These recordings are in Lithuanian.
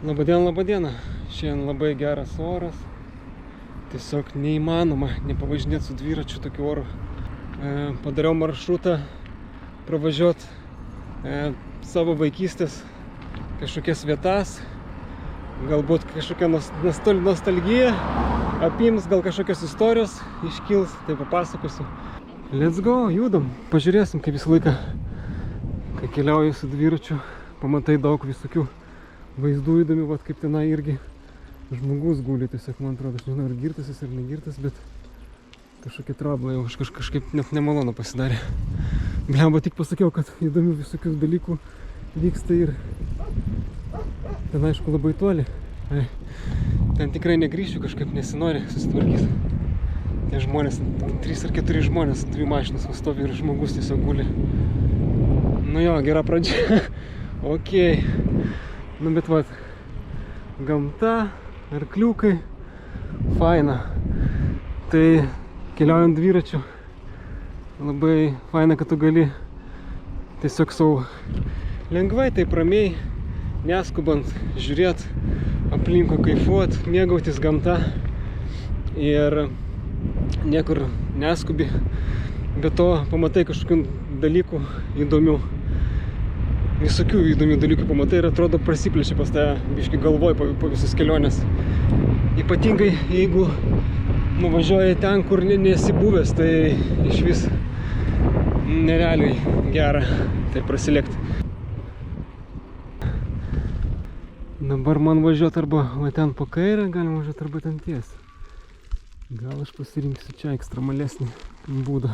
Labadiena. Šiandien labai geras oras. Tiesiog neįmanoma nepavažinėti su dviračiu tokiu oru. Padariau maršrutą pravažiuoti savo vaikystės kažkokias vietas. Galbūt kažkokia nostalgija apims, gal kažkokios istorijos iškils, tai papasakosiu. Let's go, judam. Pažiūrėsim, kaip visą laiką, kai keliauju su dviračiu, pamatai daug visokių vaizdų įdomių, vat kaip tenai irgi žmogus guli, tiesiog man atrodo, aš nežinau, ar girtas jis, ar negirtas, bet kažkokie trablai jau kažkaip net nemalonu pasidarė. Blemba, tik pasakiau, kad įdomių visokių dalykų vyksta ir ten aišku labai toli. Ten tikrai negrįšiu, kažkaip nesinori susitvarkyti. Tie žmonės, 3 ar 4 žmonės, 2 mašinos stovi ir žmogus tiesiog guli. Nu jo, gera pradžia. Okei. Nu bet vat, gamta, arkliukai, faina. Tai keliaujant dviračiu, labai faina, kad tu gali tiesiog savo lengvai, taip ramiai, neskubant, žiūrėt aplinkui, kaifuot, mėgautis gamta ir niekur neskubi. Be to pamatai kažkokių dalykų įdomių. Visokių įdomių dalykų pamatai ir atrodo prasiplečia pas tave biškį galvoj po visus kelionės. Ypatingai jeigu nuvažiuoji ten, kur nesi buvęs, tai iš vis nerealiai gera tai prasilėkti. Dabar man važiuoti arba va ten po kairę, galima važiuoti arba ten tiesiai. Gal aš pasirinksiu čia ekstremalesnį būdą.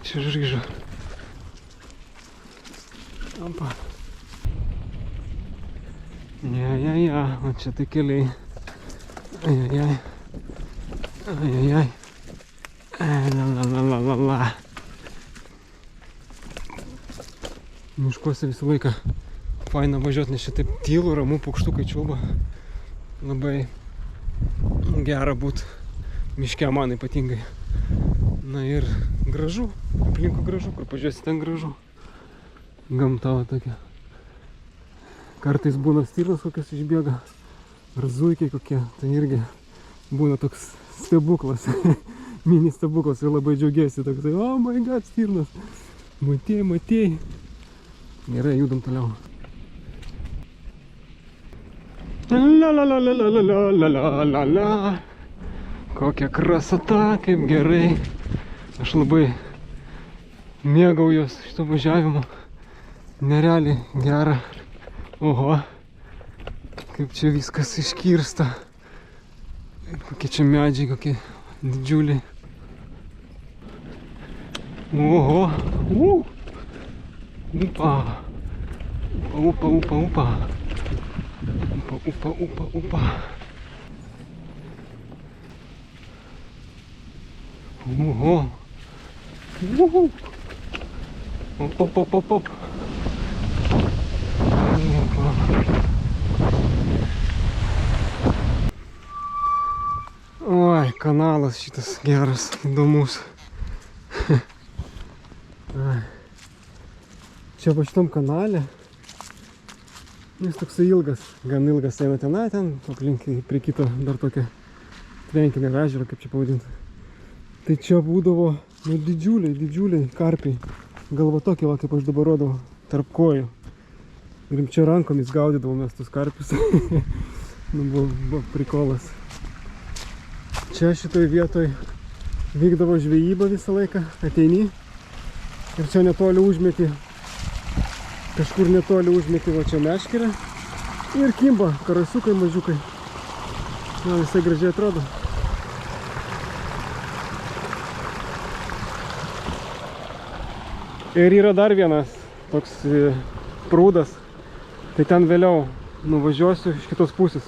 Čia žryžo. Opa. Ja, o čia tai keliai. Ajajai. La. Miškuose visą laiką faina važiuoti, nes čia taip tylu, ramu, paukštukai čiulba. Labai gera būt miške man ypatingai. Na ir gražu, aplinkui gražu, kur pažiūrėsi ten gražu. Gamta va tokia. Kartais būna stirnos kokios išbėga, ar zuikiai kokie, tai irgi būna toks stebuklas, mini stebuklas ir labai džiaugiesi, toksai, oh my god, stirnos, matėjai. Gerai, judam toliau. La. Kokia krasota, kaip gerai. Aš labai mėgaujuos šito važiavimo. Nerealiai gera. Oho, kaip čia viskas iškirsta. Kokie čia medžiai, kokie didžiuliai. Oho, upa. Oho. Op. Oi, kanalas šitas geras, įdomus. Čia po šitam kanale, jis toksai ilgas, gan ilgas eina tenai, ten aplink prie kito dar tokia tvenkinė ežero, kaip čia pavadinti. Tai čia būdavo didžiuliai karpiai. Galva tokia, va, kaip aš dabar rodau, tarp kojų. Ir čia rankomis gaudydavom mes tus karpius. Buvo prikolas. Čia šitoj vietoj vykdavo žvejyba visą laiką. Ateini ir čia netoli užmeti. Kažkur netoli užmeti va čia meškerę. Ir kimba karasiukai mažiukai. Na, visai gražiai atrodo. Ir yra dar vienas toks prūdas, tai ten vėliau nuvažiuosiu iš kitos pusės.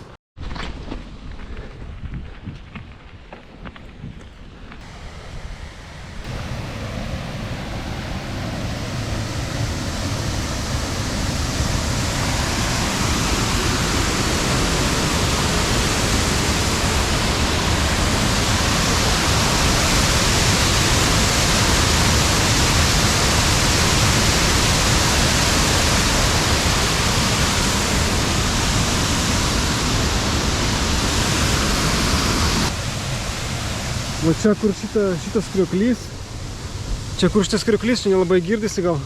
Va čia kur šitas krioklys. Čia kur šitas krioklys, čia nelabai girdisi gal.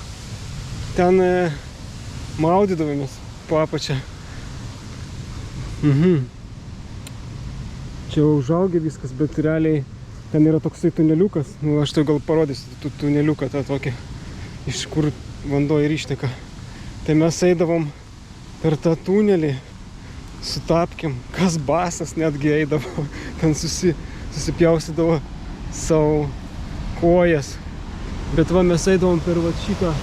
Ten maudydavomės po apačią. Čia užaugę viskas, bet realiai ten yra toksai tuneliukas. Nu, aš tai gal parodysiu tuneliuką tą tokį, iš kur vanduo ir išteka. Tai mes eidavom per tą tunelį su tapkėm, kas basas netgi eidavo, ten susipjausydavo savo kojas. Bet va mes eidavom per va šitą,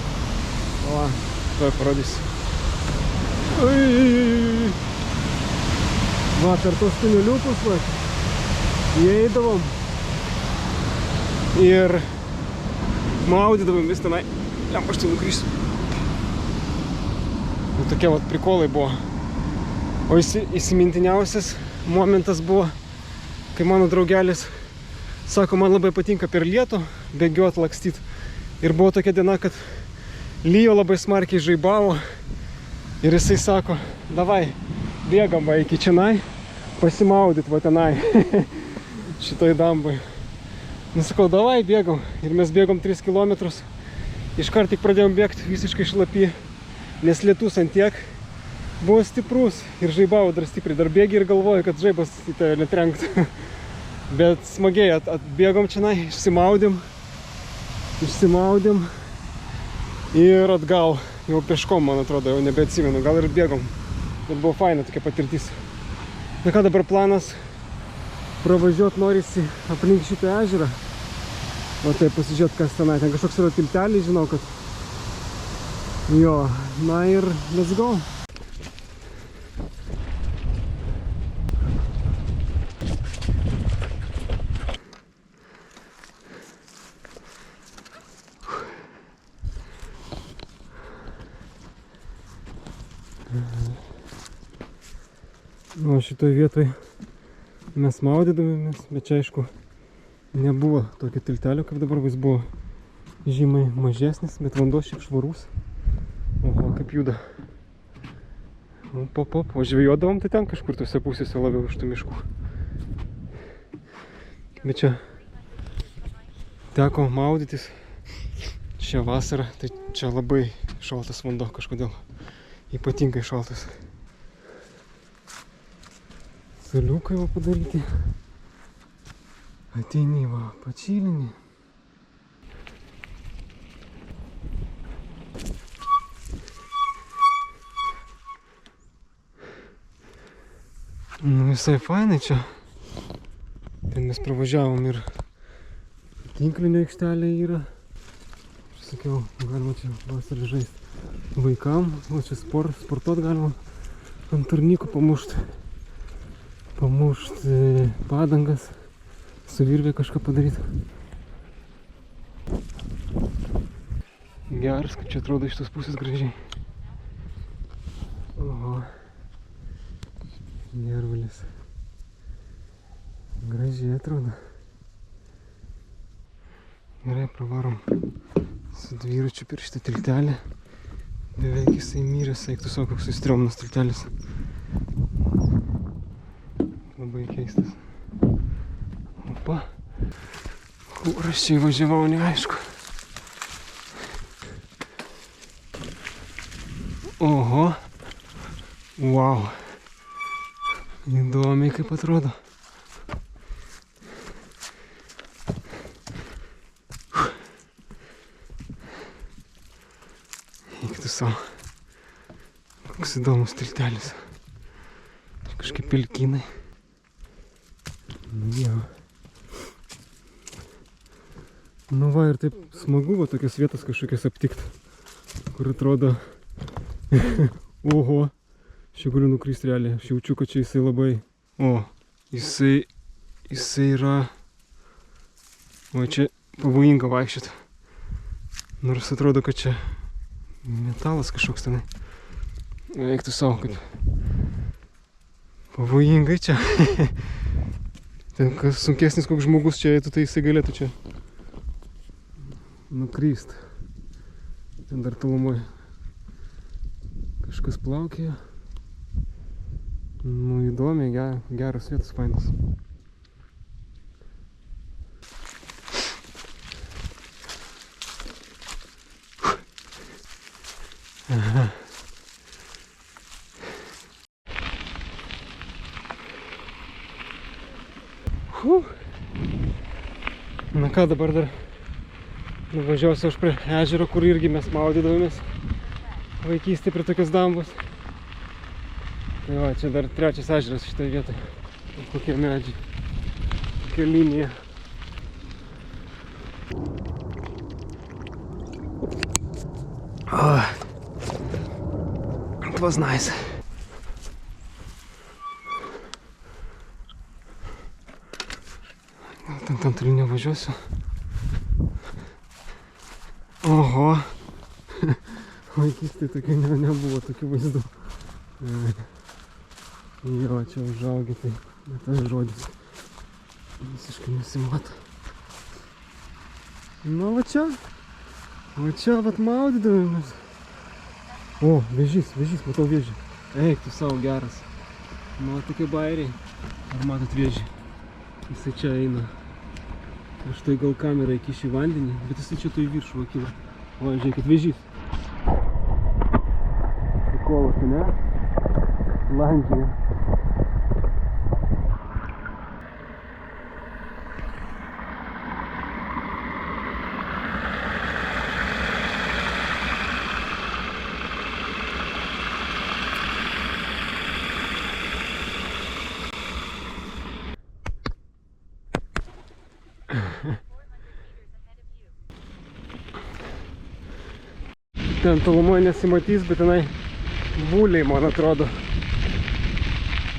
va, tuoj parodysiu. Va, per tos tuneliukus, va, įeidavom ir maudydavom vis tenai. Jam aš tai nukrysiu. Nu, tokie vat prikolai buvo. O įsimintiniausias momentas buvo, kai mano draugelis sako, man labai patinka per lietų bėgiot, lakstyt. Ir buvo tokia diena, kad lyjo labai smarkiai, žaibavo. Ir jisai sako, davai, bėgam va iki čionai, pasimaudyt va tenai, šitoj dambai. Nusakau, davai, bėgam. Ir mes bėgom 3 kilometrus. Iškart tik pradėjom bėgti visiškai šlapį, nes lietus ant tiek buvo stiprus ir žaibavo dar stipriai. Dar bėgi ir galvoju, kad žaibas į tave netrenktų. Bet smagiai atbėgom čionai, išsimaudėm ir atgal. Jau peškom, man atrodo, jau nebeatsimenu, gal ir bėgom. Bet buvo faina tokia patirtis. Na ką, dabar planas pravažiuot norisi aplink šitą ežerą. O tai pasižiūrėt, kas tenai. Ten kažkoks yra tiltelis, žinau, kad... Jo, na ir let's go. O šitoj vietoj mes maudydavomės, bet čia aišku nebuvo tokio tiltelio, kaip dabar jis buvo žymiai mažesnis, bet vanduo šiaip švarus. Oho, kaip juda. O žvejodavom tai ten kažkur tose pusėse labiau iš tų miškų. Bet čia teko maudytis šią vasarą, tai čia labai šaltas vanduo kažkodėl. Ypatingai šaltas. Saliukai va padaryti. Ateini va, pačilinį. Nu visai fainai čia. Ten mes pravažiavom ir tinklinio aikštelė yra. Aš sakiau, galima čia vasarą žaisti vaikam. O čia sportuot galima ant turnikų pamušti. Pamušti padangas. Su virvė kažką padaryti. Geras, kaip čia atrodo iš tos pusės gražiai. Oho. Gervalis. Gražiai atrodo. Gerai, pravarom su dviračiu per šitą tiltelį. Beveik jisai myrės, eiktų savo, koks įstriomnas tiltelis. Labai keistas. Opa. Kur aš čia įvažiavau, neaišku. Oho. Wow. Įdomiai kaip atrodo. Eiktų savo. Koks įdomus tiltelis. Kažkaip pelkynai. Nu jau. Nu va, ir taip smagu va tokias vietas kažkokias aptikt, kur atrodo, oho, aš jau galiu nukristi realiai, aš jaučiu, kad čia jisai labai, jisai yra, o čia pavojinga vaikščioti, nors atrodo, kad čia metalas kažkoks tenai, eiktų savo, kad pavojingai čia, ten kas sunkesnis koks žmogus čia eitų, tai jisai galėtų čia nukryst. Ten dar tolumoj kažkas plaukėja. Nu įdomiai, geros vietos, fainas. Aha. Na ką, dabar dar nuvažiuosiu aš prie ežero, kur irgi mes maudydavomės vaikystėje prie tokios dambos. Tai va, čia dar trečias ežeras šitoje vietoje. Kokie medžiai, kokia linija. Oh, it was nice. Ten toli nevažiuosiu. Oho. Vaikystėje tokių nebuvo tokių vaizdų. Jo, čia užaugę, tai ne tas žodis. Visiškai nesimato. Nu, va čia vat maudydavomės. O, vėžys, matau vėžį. Eik, tu savo geras. Nu, tokie bairiai. Ar matot vėžį? Jisai čia eina. Aš tai gal kamerą įkišiu į vandenį, bet jisai čia tu į viršų akivą. O, žiūrėkit, vėžys. Prikolas, ne? Landžija. Ten tolumoje nesimatys, bet tenai būliai, man atrodo.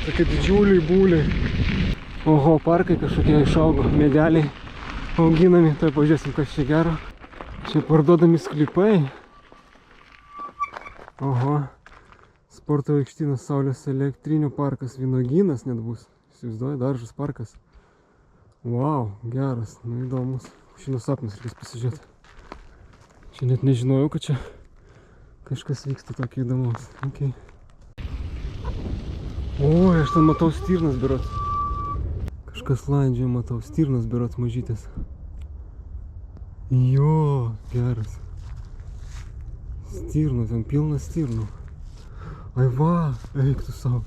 Tokie didžiuliai būliai. Oho, parkai kažkokie išaugo, medeliai auginami. Tai pažiūrėsim, kas čia gero. Čia parduodami sklypai. Oho. Sporto aikštynas, Saulės elektrinių parkas, vynuogynas net bus. Įsivaizduoju, daržas parkas. Wow, geras, nu įdomus. Šiandien sapnas reikės pasižiūrėti. Čia net nežinojau, kad čia kažkas vyksta tokio įdomaus. Okay. Oi, aš ten matau stirnas berods. Kažkas landžioje matau, stirnas berods mažytės. Jo, geras. Stirnų, ten pilnas stirnų. Ai va, eik tu savo.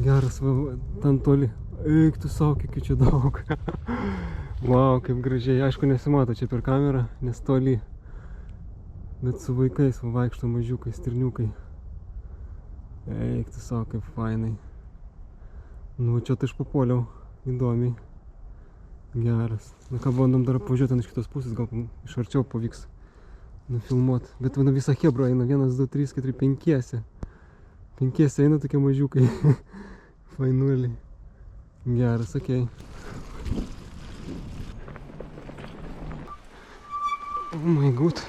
Geras, va, ten toli. Eik tu savo, kiek čia daug. Wow, kaip gražiai. Aišku, nesimato čia per kamerą, nes toli. Bet su vaikais vaikšto mažiukai, stirniukai. Eik tu savo, kaip fainai. Nu, čia tai aš papuoliau. Įdomiai. Geras. Na ką, bandom dar apvažiuoti ant iš kitos pusės, gal iš arčiau pavyks nufilmuoti. Bet va, visą chebrą eina. 1, 2, 3, 4, 5. 5 eina tokie mažiukai. Fainuoliai. Geras, okei. Oh my god.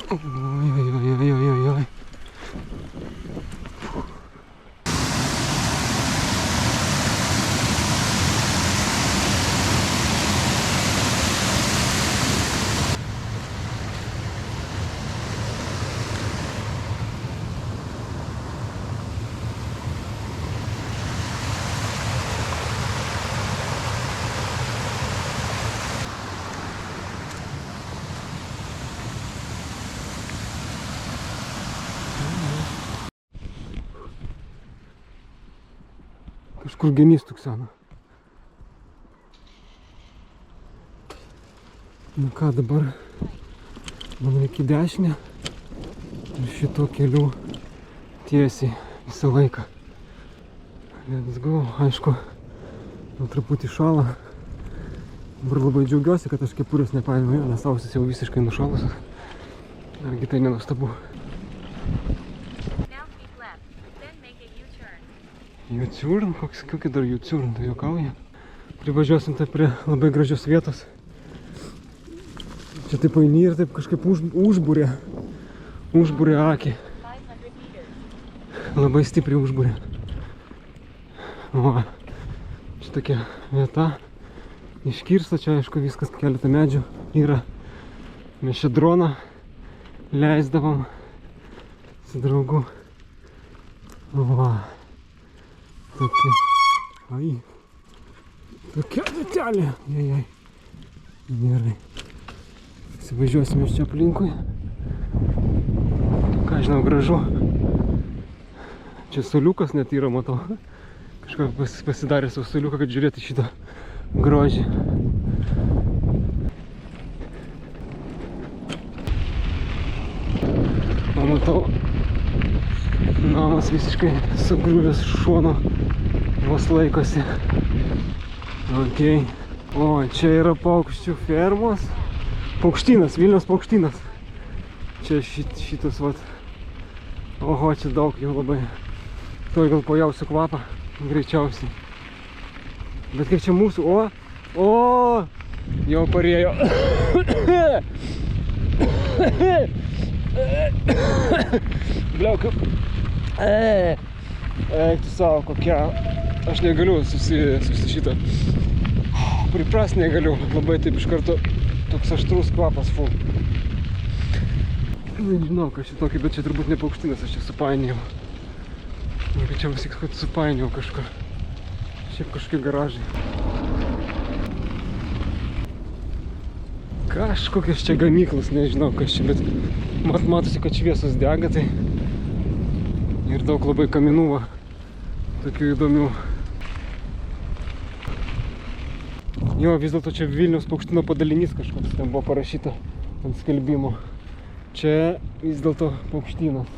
Ой-ой-ой-ой-ой-ой-ой. Kažkur genys tuksena. Nu ką, dabar man reikia dešinę ir šito keliu tiesiai visą laiką. Let's go. Aišku, truputį šala. Dabar labai džiaugiuosi, kad aš kepurės nepaėmiau, nes ausis jau visiškai nušalusios. Argi tai nenuostabu. U-turn? Kokia dar U-turn, tai juokauja. Privažiuosim tai prie labai gražios vietos. Čia taip eini ir taip kažkaip užbūrė akį. Labai stipriai užbūrė. O, čia tokia vieta. Iškirsta čia, aišku, viskas, keletą medžių yra. Mes čia droną leisdavom su draugu. Va. Tokia, ai, tokia vietelė, jai. Gerai. Įsivažiuosime iš čia aplinkui. Ką žinau, gražu. Čia suoliukas net yra, matau. Kažką pasidarė savo suoliuką, kad žiūrėti šitą grožį. O matau, namas visiškai sugriuvęs šono, vos laikosi. Ok. O, čia yra paukščių fermos. Paukštynas, Vilniaus paukštynas. Čia šitas vat. Oho, čia daug jau labai. Tuoj gal pajausiu kvapą, greičiausiai. Bet kaip čia mūsų, o, jau parėjo. Bliaukiu. Eik tu savo, kokia. Aš negaliu šitą. Priprast negaliu. Labai taip iš karto toks aštrus kvapas, fu. Nežinau, kas čia tokį, bet čia turbūt ne paukštynas, aš čia supainėjau. Greičiausiai, kad supainėjau kažką. Šiaip kažkokie garažai. Kažkokios čia gamyklos, nežinau kas čia, bet matosi, kad šviesos dega, tai ir daug labai kaminų, va, tokių įdomių. Jo, vis dėlto čia Vilniaus paukštyno padalinys kažkoks, ten buvo parašyta ant skelbimo. Čia vis dėlto paukštynas.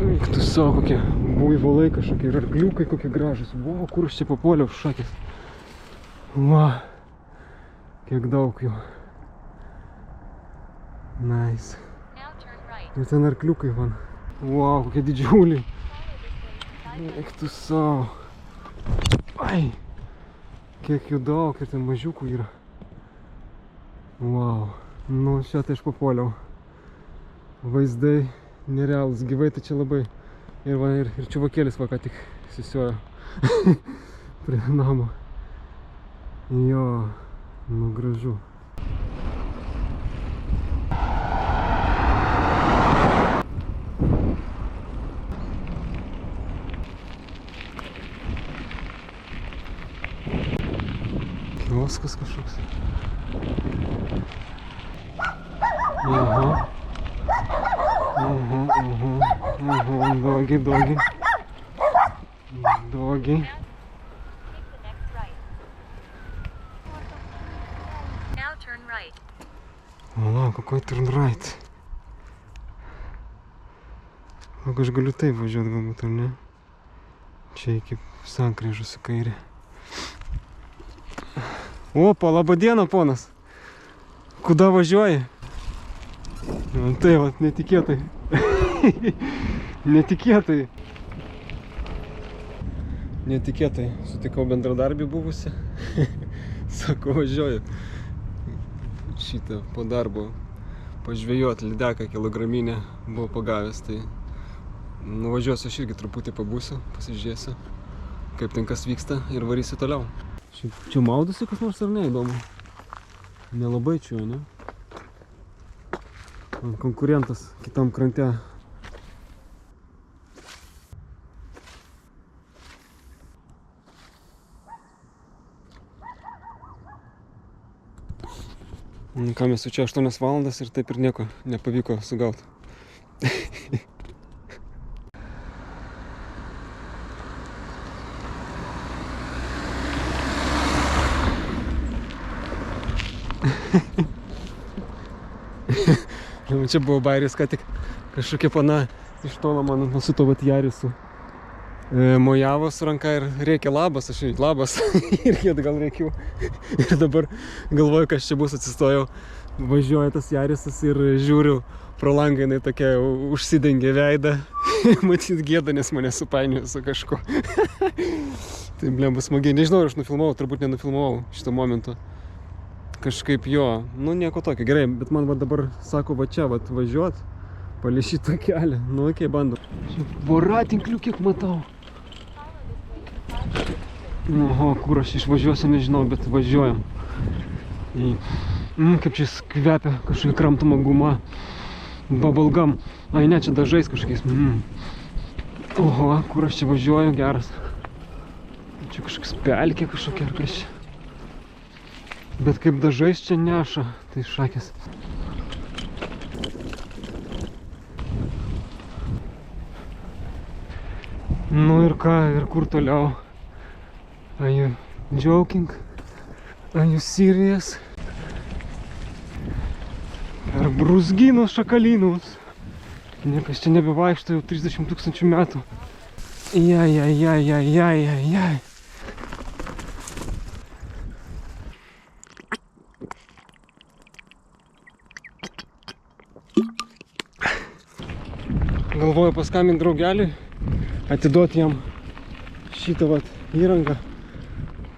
Eik tu savo, kokie buivolai kažkokie ir arkliukai kokie gražus. Wow, kur aš čia papuoliau šakės. Va, kiek daug jų. Nice. Ir ten arkliukai, man. Wow, kokie didžiuliai. Eik tu savo. Ai, kiek jų daug ir ten mažiukų yra. Wow, nu šią tai aš papuoliau. Vaizdai nerealūs, gyvai tai čia labai. Ir va, ir čuvakėlis va ką tik susiojo prie namo. Jo, nu gražu. Kioskas kažkoks. Aha. Dogi. Dogi. O, какой turn right. O, aš galiu taip važiuoti galbūt, ar ne? Čia iki sankryžos į kairę. Opa, laba diena, ponas. Kuda važiuoji? Tai va, netikėtai. Netikėtai sutikau bendradarbį buvusi. Sako, važiuoju šitą po darbo pažvejot lydeką kilograminę buvo pagavęs, tai nuvažiuosiu aš irgi truputį pabūsiu, pasižiūrėsiu kaip ten kas vyksta ir varysiu toliau. Čia maudosi kas nors ar ne, įdomu? Nelabai čia, ne? Konkurentas kitam krante. Ką mes čia 8 valandas ir taip ir nieko nepavyko sugauti. Čia buvo bairis, ką tik kažkokia pana iš tolo man su to vat Jarisu mojavo su ranka ir rėkė labas, aš labas irgi atgal rėkiu. Ir dabar galvoju, kas čia bus, atsistojau, važiuoja tas Jarisas ir žiūriu pro langą, jinai tokia užsidengė veidą. Matyt gėda, nes mane supainiojo su kažko. Tai blemba smagiai, nežinau, ar aš nufilmavau, turbūt nenufilmavau šito momento. Kažkaip jo, nu nieko tokio, gerai, bet man va dabar sako va čia, va važiuot, palei šitą kelią, nu okei, bandom. Voratinklių kiek matau. Oho, kur aš išvažiuosiu, nežinau, bet važiuojam. Kaip čia kvepia kažkokia kramtoma guma, bubblegum. Ai ne, čia dažais kažkokiais. Oho, kur aš čia važiuoju, geras. Čia kažkoks pelkė kažkokia ar kas čia. Bet kaip dažais čia neša, tai šakės. Nu ir ką, ir kur toliau? Are you joking? Are you serious? Per brūzgynus šakalynus. Niekas čia nebevaikšto jau 30 000 metų. Jai. Galvoju paskambinti draugeliui, atiduoti jam šitą vat įrangą,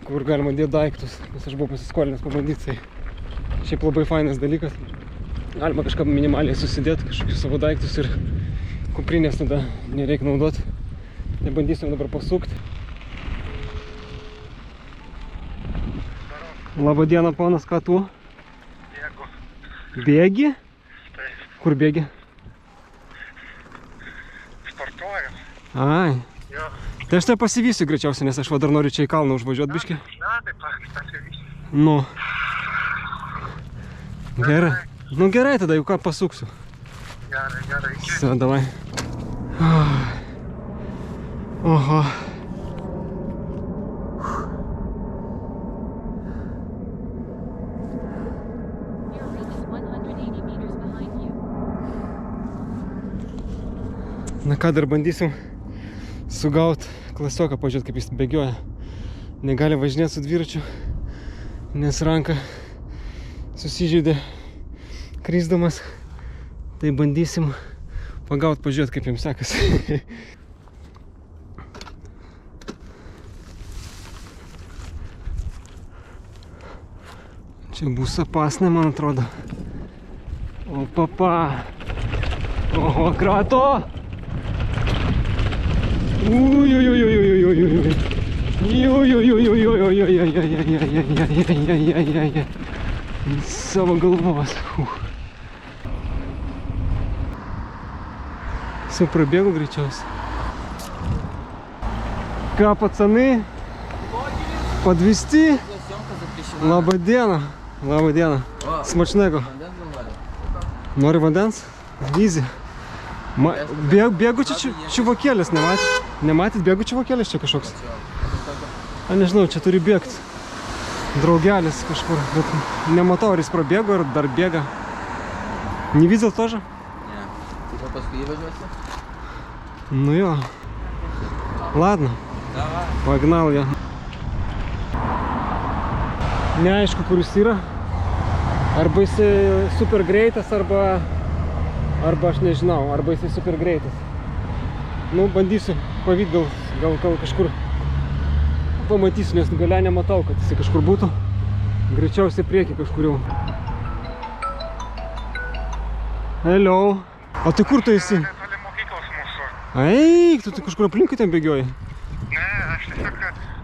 kur galima dėti daiktus, nes aš buvau pasiskolinęs pabandyti, tai šiaip labai fainas dalykas. Galima kažką minimaliai susidėti, kažkokius savo daiktus ir kuprinės tada nereikia naudoti. Tai bandysim dabar pasukti. Labą dieną, ponas, ką tu? Bėgu. Bėgi? Taip. Kur bėgi? Sportuoju. Ai. Jo. Tai aš tai pasivysiu greičiausiai, nes aš va dar noriu čia į kalną užvažiuoti biškį. Na, taip pasivysiu. Nu. Gerai. Nu gerai, tada jau ką pasuksiu. Gerai. Все, давай. Oho. Na ką, dar bandysim sugauti klasioką, pažiūrėti, kaip jis bėgioja. Negali važinėti su dviračiu, nes ranką susižeidė krisdamas. Tai bandysim pagauti, pažiūrėti, kaip jums sekasi. Čia bus opasnė, man atrodo. O papa. Oho, krato! Savo galvos. Все, пробегу гречался. Ка, пацаны? Подвести? Лаба diena. Labą dieną. Smačnego. Nori vandens? Easy. Bėgu čia čivokėlis, nematėt? Nematėt bėgu čivokėlis čia kažkoks? A, nežinau, čia turi bėgti. Draugelis kažkur, bet nematau, ar jis prabėgo, ar dar bėga. Не видел тоже? Не. Типа paskui įvažiuosi? Ну jo. Ладно. Давай. Pagnaul jo. Neaišku, kur jis yra. Arba jisai super greitas, arba aš nežinau, arba jisai super greitas. Nu, bandysiu pavyt, gal kažkur pamatysiu, nes gale nematau, kad jisai kažkur būtų. Greičiausiai priekį kažkur jau. Hello. O tai kur tu esi? Netoli mokyklos mūsų. Eik, tu kažkur aplinkui ten bėgioji? Ne, aš tiesiog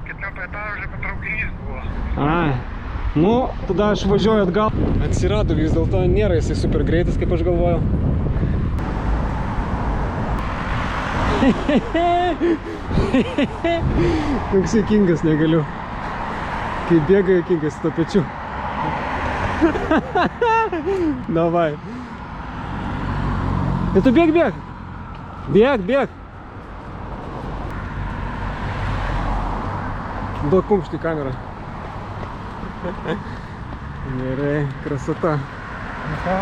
ketinau prie etažą, bet traukinys buvo. Ai. Nu, tada aš važiuoju atgal. Atsirado, vis dėlto nėra jisai super greitas, kaip aš galvojau. Toks juokingas, negaliu. Kai bėga juokingas to pečiu. Davai. Tai tu bėg. Bėg. Duok kumštį kamerą. Gerai, krasota. Nu ką?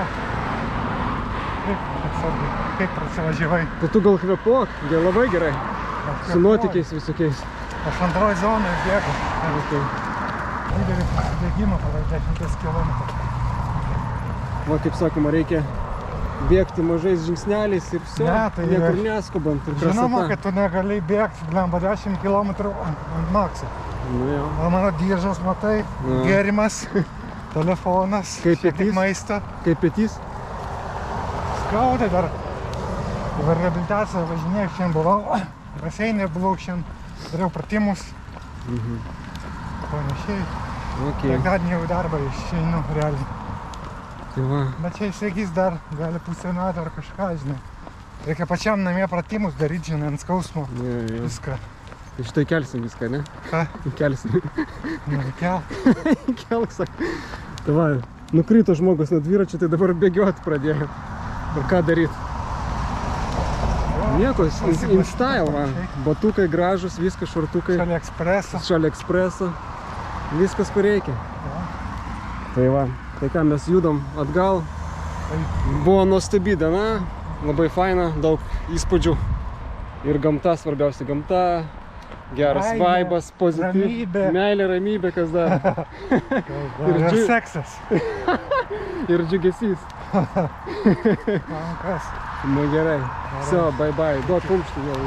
Kaip prasivažiavai? Tai tu gal kvepuok, labai gerai. Su nuotykiais visokiais. Aš antroj zonai bėgu. Okay. Didelį pasibėgimą pagal 10 km. Va, kaip sakoma, reikia bėgti mažais žingsneliais ir viso. Ne, tai niekur neskubant. Ir žinoma, krasota. kad tu negali bėgti, blemba 10 km ant makso. Nu jo. O mano dėžas, matai, Na. gėrimas, telefonas, Kaip šiek tiek petys? maisto. Kaip petys? Skaudai dar. Dabar reabilitaciją važinėjau, šiandien buvau. Baseinė buvau šiandien, dariau pratimus. Panašiai. Ok. Penktadienį jau į darbą išeinu realiai. Tai va. Bet čia įsigys dar, gali pusę metų ar kažką, žinai. Reikia pačiam namie pratimus daryti, žinai, ant skausmo. Jo. Viską. Tai štai kelsim viską, ne? Ką? Kelsim. Nereikia. Kelk, sak. Tai va, nukrito žmogus nuo dviračio, tai dabar bėgioti pradėjo. Ir ką daryti? Nieko, Pasibus- in style, va. panašiai. Batukai gražus, viskas šortukai. Šalia ekspreso. Šalia ekspreso. Viskas, ko reikia. Jo. Tai va, tai ką, mes judam atgal. Buvo nuostabi diena, labai faina, daug įspūdžių. Ir gamta, svarbiausia gamta. Geras Meilė, vaibas, pozityv. ramybė. Meilė, ramybė, kas dar. Ir dži- seksas. Ir džiugesys. Man kas. Nu gerai. Все, bye bye. Duot kumštį jau.